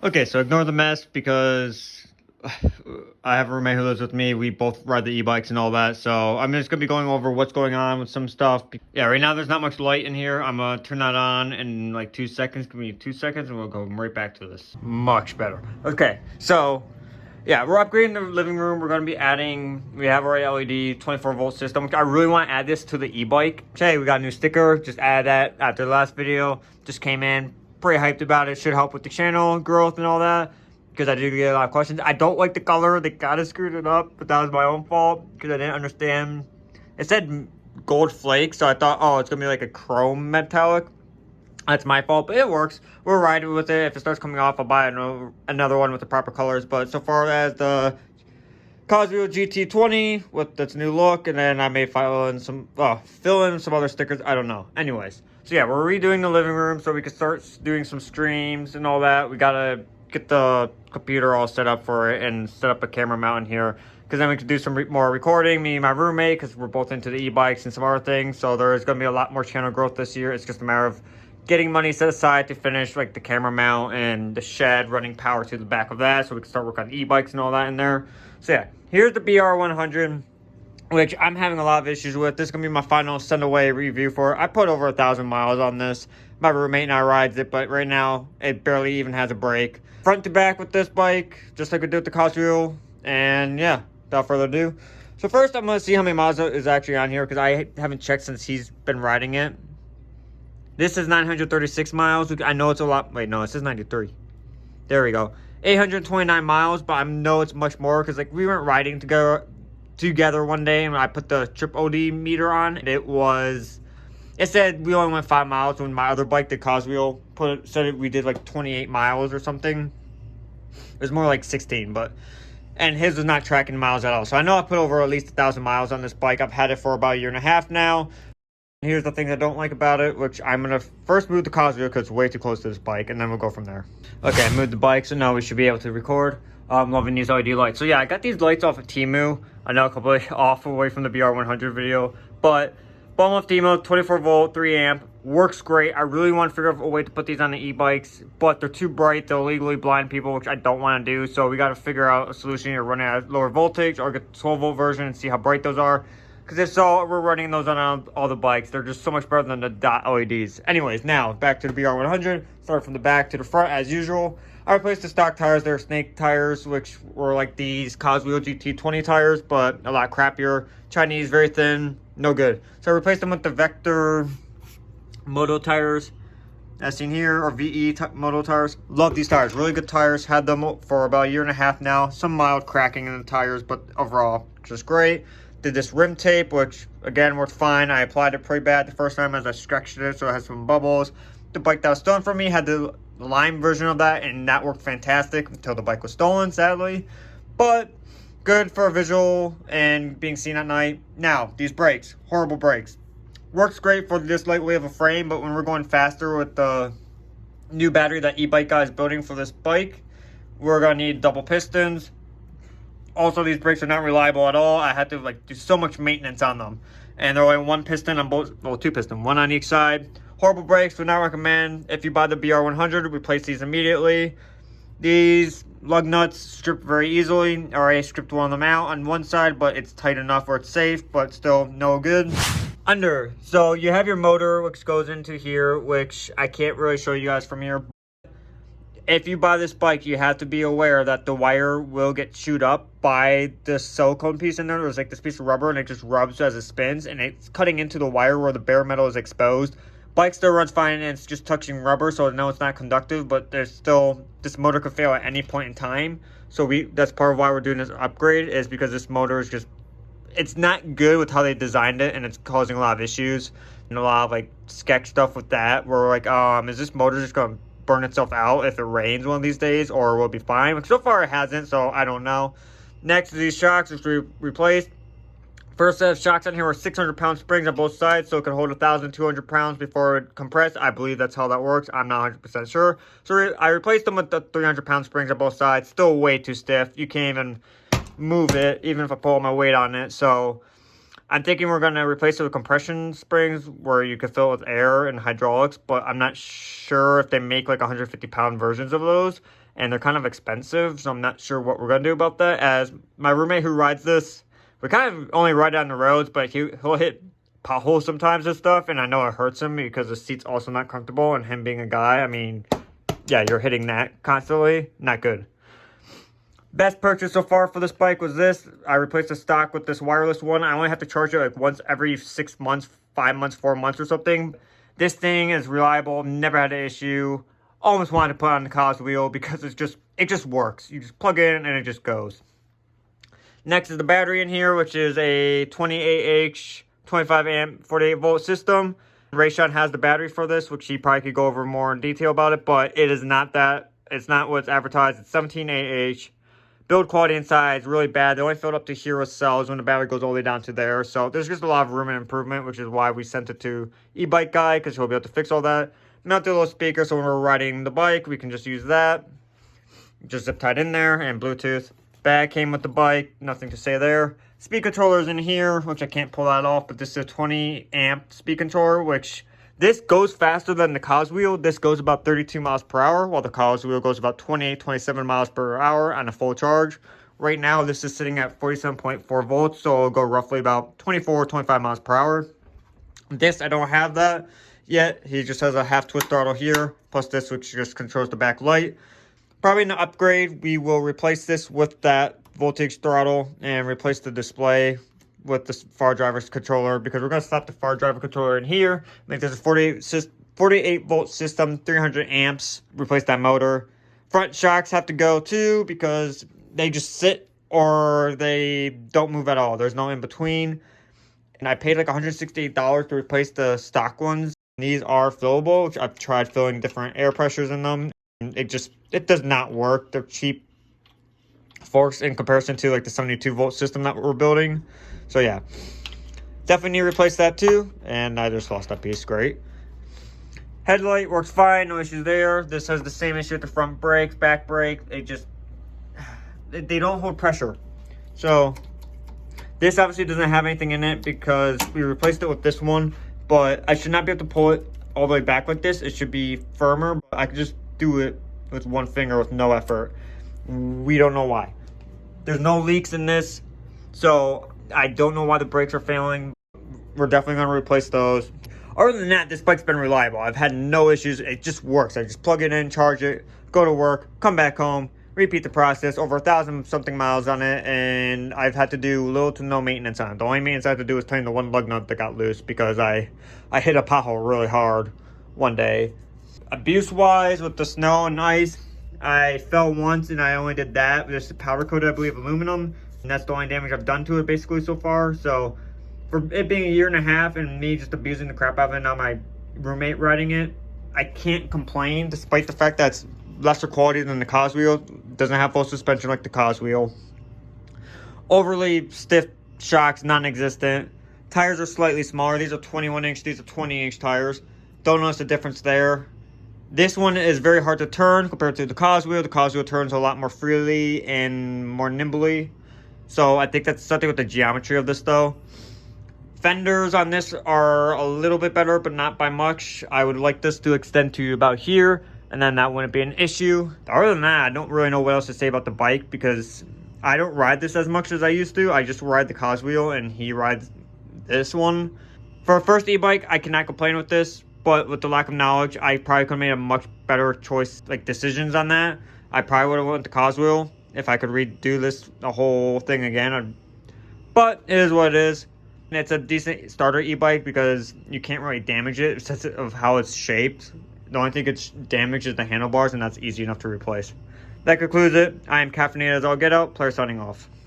Okay, so ignore the mess because I have a roommate who lives with me. We both ride the e-bikes and all that. So I'm just going to be going over what's going on with some stuff. Yeah, right now there's not much light in here. I'm going to turn that on in like 2 seconds. Give me 2 seconds and we'll go right back to this. Much better. Okay, so yeah, we're upgrading the living room. We're going to be adding, we have our LED 24-volt system. I really want to add this to the e-bike. Okay, we got a new sticker. Just add that after the last video. Just came in. Pretty hyped about it. Should help with the channel growth and all that. Because I do get a lot of questions. I don't like the color. They kind of screwed it up. But that was my own fault. Because I didn't understand. It said gold flakes. So I thought, oh, it's going to be like a chrome metallic. That's my fault, but it works. We're riding with it. If it starts coming off, I'll buy another one with the proper colors. But so far as the Coswheel GT20 with its new look, and then I may fill in some other stickers. I don't know. Anyways, so yeah, we're redoing the living room so we can start doing some streams and all that. We gotta get the computer all set up for it and set up a camera mount in here. Because then we can do some more recording, me and my roommate, because we're both into the e-bikes and some other things. So there's going to be a lot more channel growth this year. It's just a matter of getting money set aside to finish like the camera mount and the shed, running power to the back of that so we can start working on e-bikes and all that in there. So yeah, here's the br100, which I'm having a lot of issues with. This is going to be my final send away review for it. I put over 1,000 miles on this. My roommate and I rides it, but right now it barely even has a brake. Front to back with this bike, just like we did with the Coswheel. And yeah, without further ado. So first I'm going to see how many miles is actually on here because I haven't checked since he's been riding it. This is 936 miles. I know it's a lot. Wait, no, it says 93. There we go. 829 miles, but I know it's much more because like we went riding together one day and I put the trip OD meter on. It said we only went 5 miles when my other bike, the Coswheel, said we did like 28 miles or something. It was more like 16, and his was not tracking miles at all. So I know I put over at least 1,000 miles on this bike. I've had it for about 1.5 years now. Here's the things I don't like about it, which I'm going to first move the Coswheel because it's way too close to this bike, and then we'll go from there. Okay, I moved the bike, so now we should be able to record. I'm loving these LED lights. So yeah, I got these lights off of Temu. I know a couple off away from the br100 video, but bottom off Temu, 24 volt, 3 amp, works great. I really want to figure out a way to put these on the e-bikes, but they're too bright. They'll legally blind people, which I don't want to do. So we got to figure out a solution to run it at lower voltage or get the 12 volt version and see how bright those are. Because if so, we're running those on all the bikes. They're just so much better than the dot LEDs. Anyways, now back to the br100. Start from the back to the front as usual. I replaced the stock tires. They're snake tires, which were like these Coswheel GT20 tires, but a lot crappier. Chinese, very thin, no good. So I replaced them with the Vector Moto tires, as seen here, or VE Moto tires. Love these tires, really good tires. Had them for about 1.5 years now. Some mild cracking in the tires, but overall, just great. Did this rim tape, which again worked fine. I applied it pretty bad the first time as I stretched it, so it has some bubbles. The bike that was stolen from me had the lime version of that, and that worked fantastic until the bike was stolen, sadly. But good for a visual and being seen at night. Now, these brakes, horrible brakes. Works great for this lightweight of a frame, but when we're going faster with the new battery that e-bike guy is building for this bike, we're gonna need double pistons. Also, these brakes are not reliable at all. I had to like do so much maintenance on them. And they're only one piston on both, well, two piston, one on each side. Horrible brakes, would not recommend. If you buy the br100, replace these immediately. These lug nuts strip very easily. Already stripped one of them out on one side, but it's tight enough where it's safe, but still no good. Under, so you have your motor, which goes into here, which I can't really show you guys from here. If you buy this bike, you have to be aware that the wire will get chewed up by the silicone piece in there. There's like this piece of rubber and it just rubs as it spins and it's cutting into the wire where the bare metal is exposed. Bike still runs fine and it's just touching rubber, so no, it's not conductive, but there's still, this motor could fail at any point in time. So that's part of why we're doing this upgrade, is because this motor is just, it's not good with how they designed it and it's causing a lot of issues and a lot of like sketch stuff with that. Where we're like, is this motor just going to burn itself out if it rains one of these days, or will it be fine? But so far it hasn't, so I don't know. Next is these shocks, which we replaced. First set of shocks on here were 600-pound springs on both sides, so it could hold 1,200 pounds before it compressed. I believe that's how that works. I'm not 100% sure. So I replaced them with the 300-pound springs on both sides. Still way too stiff. You can't even move it, even if I pull my weight on it. So I'm thinking we're going to replace it with compression springs where you can fill it with air and hydraulics, but I'm not sure if they make like 150-pound versions of those. and they're kind of expensive, so I'm not sure what we're gonna do about that. As my roommate who rides this, we kind of only ride down the roads, but he'll hit potholes sometimes and stuff, and I know it hurts him because the seat's also not comfortable, and him being a guy, I mean, yeah, you're hitting that constantly, not good. Best purchase so far for this bike was this. I replaced the stock with this wireless one. I only have to charge it like once every 6 months, 5 months, 4 months or something. This thing is reliable, never had an issue. Almost wanted to put on the cause wheel because it just works. You just plug it in and it just goes. Next is the battery in here, which is a 28H, 25 amp, 48 volt system. Rayshawn has the battery for this, which he probably could go over more in detail about it, but it is not that. It's not what's advertised. It's 17AH. Build quality inside is really bad. They only filled up to here with cells when the battery goes all the way down to there. So there's just a lot of room and improvement, which is why we sent it to e-bike guy, because he'll be able to fix all that. Mounted a little speaker, so when we're riding the bike, we can just use that. Just zip tied in there, and Bluetooth. Bag came with the bike, nothing to say there. Speed controller's in here, which I can't pull that off, but this is a 20 amp speed controller, which this goes faster than the cause wheel. This goes about 32 miles per hour, while the cause wheel goes about 28, 27 miles per hour on a full charge. Right now, this is sitting at 47.4 volts, so it'll go roughly about 24, 25 miles per hour. This, I don't have that yet. He just has a half twist throttle here, plus this, which just controls the back light. Probably in the upgrade, we will replace this with that voltage throttle and replace the display with the far driver's controller, because we're going to slap the far driver controller in here. Make this a 48 volt system, 300 amps. Replace that motor. Front shocks have to go too, because they just sit or they don't move at all. There's no in between. And I paid like $168 to replace the stock ones. These are fillable, which I've tried filling different air pressures in them. It does not work. They're cheap forks in comparison to like the 72 volt system that we're building. So yeah, definitely need to replace that too. And I just lost that piece. Great. Headlight works fine, no issues there. This has the same issue with the front brakes, back brake. They don't hold pressure. So this obviously doesn't have anything in it because we replaced it with this one, but I should not be able to pull it all the way back like this. It should be firmer, but I could just do it with one finger with no effort. We don't know why. There's no leaks in this, so I don't know why the brakes are failing. We're definitely going to replace those. Other than that, this bike's been reliable. I've had no issues. It just works. I just plug it in, charge it, go to work, come back home, repeat the process. Over 1,000 something miles on it, and I've had to do little to no maintenance on it. The only maintenance I had to do was tighten the one lug nut that got loose because I hit a pothole really hard one day. Abuse-wise, with the snow and ice, I fell once and I only did that. There's powder coated, I believe, aluminum, and that's the only damage I've done to it basically so far. So for it being a year and a half and me just abusing the crap out of it, now my roommate riding it, I can't complain despite the fact that it's lesser quality than the cause wheel. Doesn't have full suspension like the cause wheel. Overly stiff shocks, non-existent. Tires are slightly smaller. These are 21 inch, these are 20 inch tires. Don't notice the difference there. This one is very hard to turn compared to the cause wheel. The cause wheel turns a lot more freely and more nimbly. So I think that's something with the geometry of this though. Fenders on this are a little bit better, but not by much. I would like this to extend to about here, and then that wouldn't be an issue. Other than that, I don't really know what else to say about the bike because I don't ride this as much as I used to. I just ride the cause wheel and he rides this one. For a first e-bike, I cannot complain with this. But with the lack of knowledge, I probably could have made a much better choice, like decisions on that. I probably would have went the cause wheel if I could redo the whole thing again. But it is what it is. And it's a decent starter e-bike because you can't really damage it because of how it's shaped. The only thing it's damaged is the handlebars, and that's easy enough to replace. That concludes it. I am caffeinated as all get out. Player signing off.